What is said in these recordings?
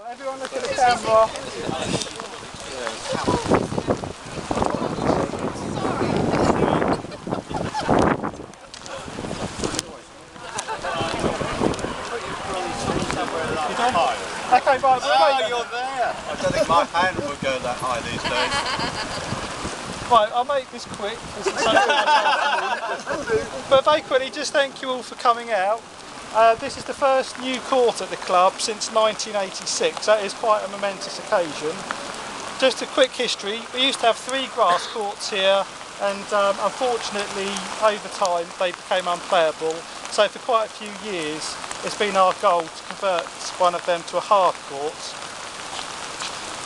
Everyone look at the camera. Okay, right, oh, you're there! I don't think my hand would go that high these days. Right, I'll make this quick. But very quickly, just thank you all for coming out. This is the first new court at the club since 1986. That is quite a momentous occasion. Just a quick history. We used to have 3 grass courts here, and unfortunately over time they became unplayable. So for quite a few years it's been our goal to convert one of them to a hard court.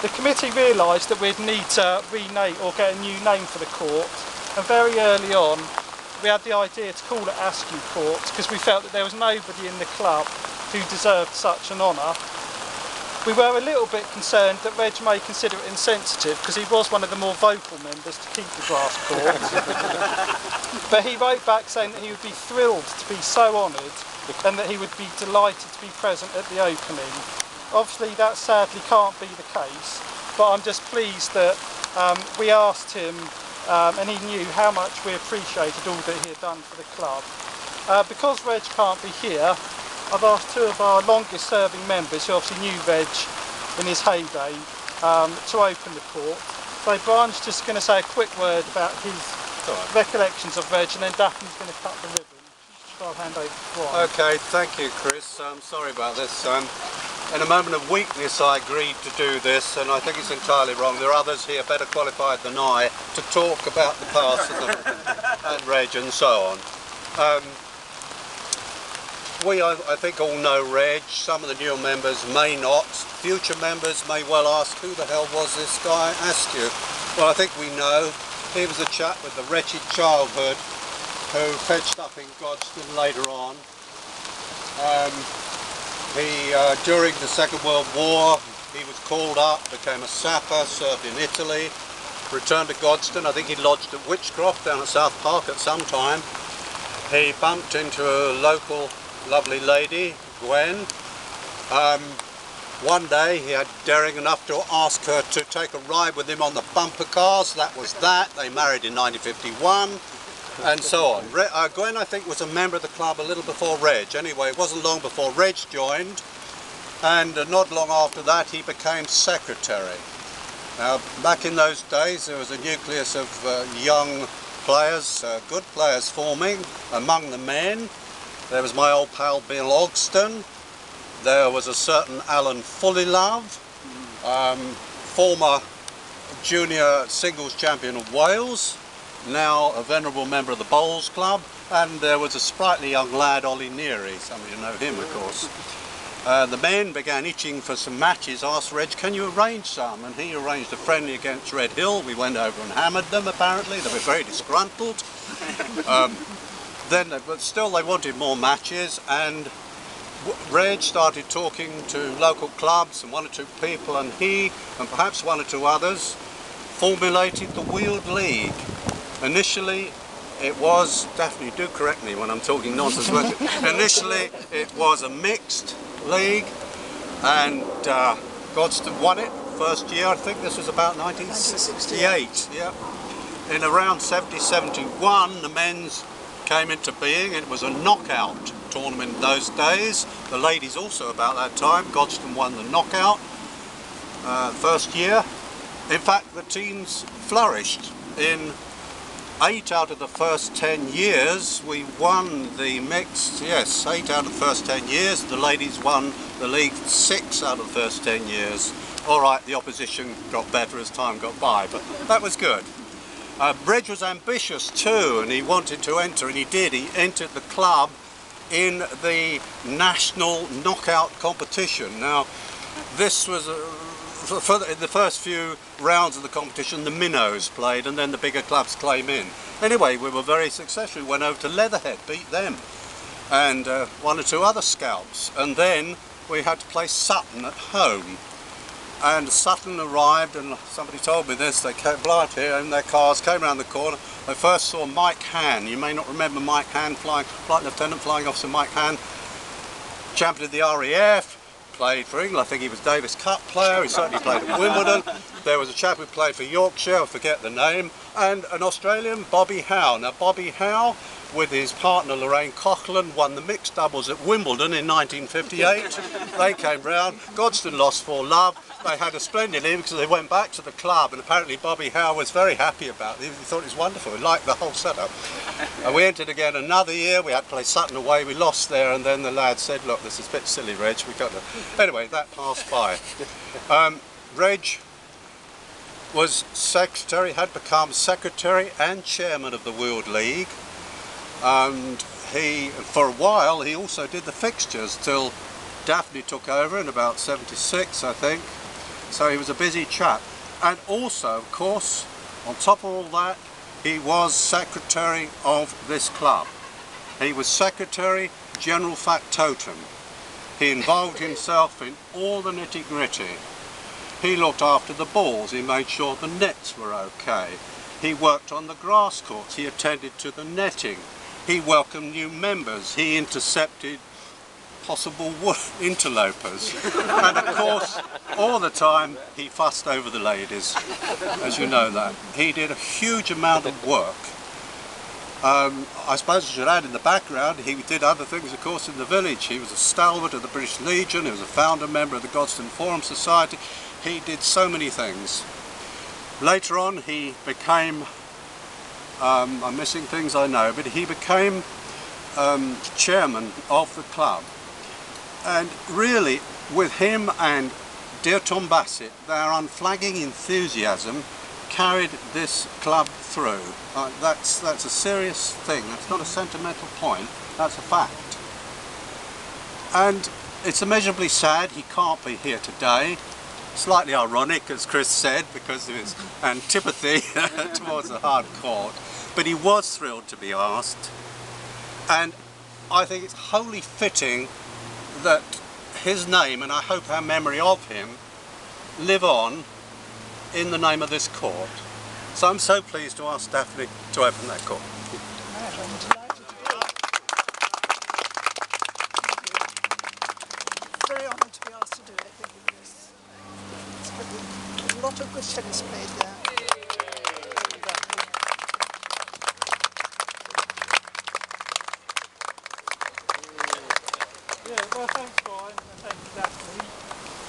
The committee realised that we'd need to rename or get a new name for the court, and very early on we had the idea to call it Askew Court because we felt that there was nobody in the club who deserved such an honour. We were a little bit concerned that Reg may consider it insensitive because he was one of the more vocal members to keep the grass court. But he wrote back saying that he would be thrilled to be so honoured and that he would be delighted to be present at the opening. Obviously that sadly can't be the case, but I'm just pleased that we asked him and he knew how much we appreciated all that he had done for the club. Because Reg can't be here, I've asked 2 of our longest serving members, who obviously knew Reg in his heyday, to open the court. So Brian's just going to say a quick word about his recollections of Reg, and then Daphne's going to cut the ribbon. So I'll hand over to Brian. Okay, thank you Chris. I'm sorry about this. In a moment of weakness I agreed to do this, and I think it's entirely wrong. There are others here better qualified than I to talk about the past and Reg and so on. We, I think, all know Reg. Some of the newer members may not. Future members may well ask, who the hell was this guy Askew? Well, I think we know. He was a chap with a wretched childhood who fetched up in Godstone later on. During the Second World War, he was called up, became a sapper, served in Italy, returned to Godstone. I think he lodged at Witchcroft down at South Park at some time. He bumped into a local lovely lady, Gwen. One day he had daring enough to ask her to take a ride with him on the bumper cars. That was that. They married in 1951 and so on. Gwen, I think, was a member of the club a little before Reg. Anyway, it wasn't long before Reg joined, and not long after that he became secretary. Now, back in those days there was a nucleus of young players, good players forming among the men. There was my old pal Bill Ogston. There was a certain Alan Fullilove, former junior singles champion of Wales, now a venerable member of the Bowls Club, and there was a sprightly young lad, Ollie Neary. Some of you know him, of course. The men began itching for some matches, asked Reg, can you arrange some? And he arranged a friendly against Red Hill. We went over and hammered them, apparently. They were very disgruntled. But still they wanted more matches, and Reg started talking to local clubs and 1 or 2 people, and he, and perhaps 1 or 2 others, formulated the Wheeled League. Initially it was, Daphne, do correct me when I'm talking nonsense, initially it was a mixed league, and Godstone won it first year. I think this was about 1968. Yeah. In around 70-71 the men's came into being. It was a knockout tournament in those days. The ladies also about that time. Godstone won the knockout first year. In fact, the teams flourished. In 8 out of the first 10 years we won the mixed. Yes, 8 out of the first 10 years. The ladies won the league 6 out of the first 10 years. Alright, the opposition got better as time got by, but that was good. Reg was ambitious too, and he wanted to enter, and he did. He entered the club in the national knockout competition. Now, this was in the first few rounds of the competition, the minnows played, and then the bigger clubs came in. Anyway, we were very successful. We went over to Leatherhead, beat them, and 1 or 2 other scalps, and then we had to play Sutton at home. And Sutton arrived, and somebody told me this, they came out here in their cars, came around the corner. I first saw Mike Han. You may not remember Mike Han, Flight Lieutenant, Flying Officer Mike Han, champion of the RAF, played for England. I think he was Davis Cup player. He certainly played at Wimbledon. There was a chap who played for Yorkshire, I forget the name, and an Australian, Bobby Howe. Now Bobby Howe, with his partner Lorraine Coughlin, won the mixed doubles at Wimbledon in 1958. They came round. Godstone lost 4-love. They had a splendid evening because they went back to the club, and apparently Bobby Howe was very happy about it. He thought it was wonderful. He liked the whole setup. And we entered again another year. We had to play Sutton away. We lost there, and then the lad said, "Look, this is a bit silly, Reg. We got to." Anyway, that passed by. Reg was secretary, had become secretary and chairman of the World League, and for a while he also did the fixtures till Daphne took over in about 76, I think. So he was a busy chap. And also, of course, on top of all that, he was secretary of this club. He was secretary, general factotum. He involved himself in all the nitty-gritty. He looked after the balls, he made sure the nets were okay. He worked on the grass courts, he attended to the netting. He welcomed new members, he intercepted possible interlopers. And of course, all the time, he fussed over the ladies, as you know that. He did a huge amount of work. I suppose I should add in the background, he did other things, of course, in the village. He was a stalwart of the British Legion, he was a founder member of the Godstone Forum Society. He did so many things. Later on, he became, I'm missing things I know, but he became chairman of the club. And really, with him and dear Tom Bassett, their unflagging enthusiasm carried this club through. That's a serious thing. That's not a sentimental point. That's a fact. And it's immeasurably sad he can't be here today. Slightly ironic, as Chris said, because of his antipathy towards the hard court. But he was thrilled to be asked. And I think it's wholly fitting that his name, and I hope our memory of him, live on in the name of this court. So I'm so pleased to ask Daphne to open that court. Very honoured to be asked to do it. Thank you for this. It's a lot of good tennis played there. Yeah, well, thanks, Brian, and thank you, Daphne.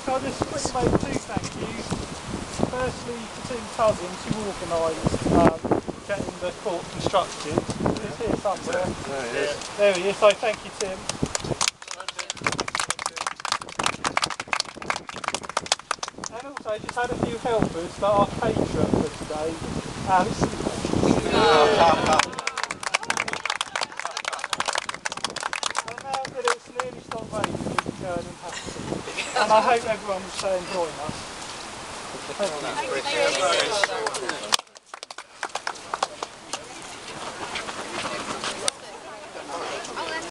So I'll just quickly make 2 thank yous. Firstly, to Tim Cousins, who organised getting the court constructed. He's here somewhere. There he is. There he is, so thank you, Tim. And also, I just had a few helpers that are patron for today. Alice. It's nearly stopped raining, we can go and happy. And I hope everyone will stay and join us. Thank you.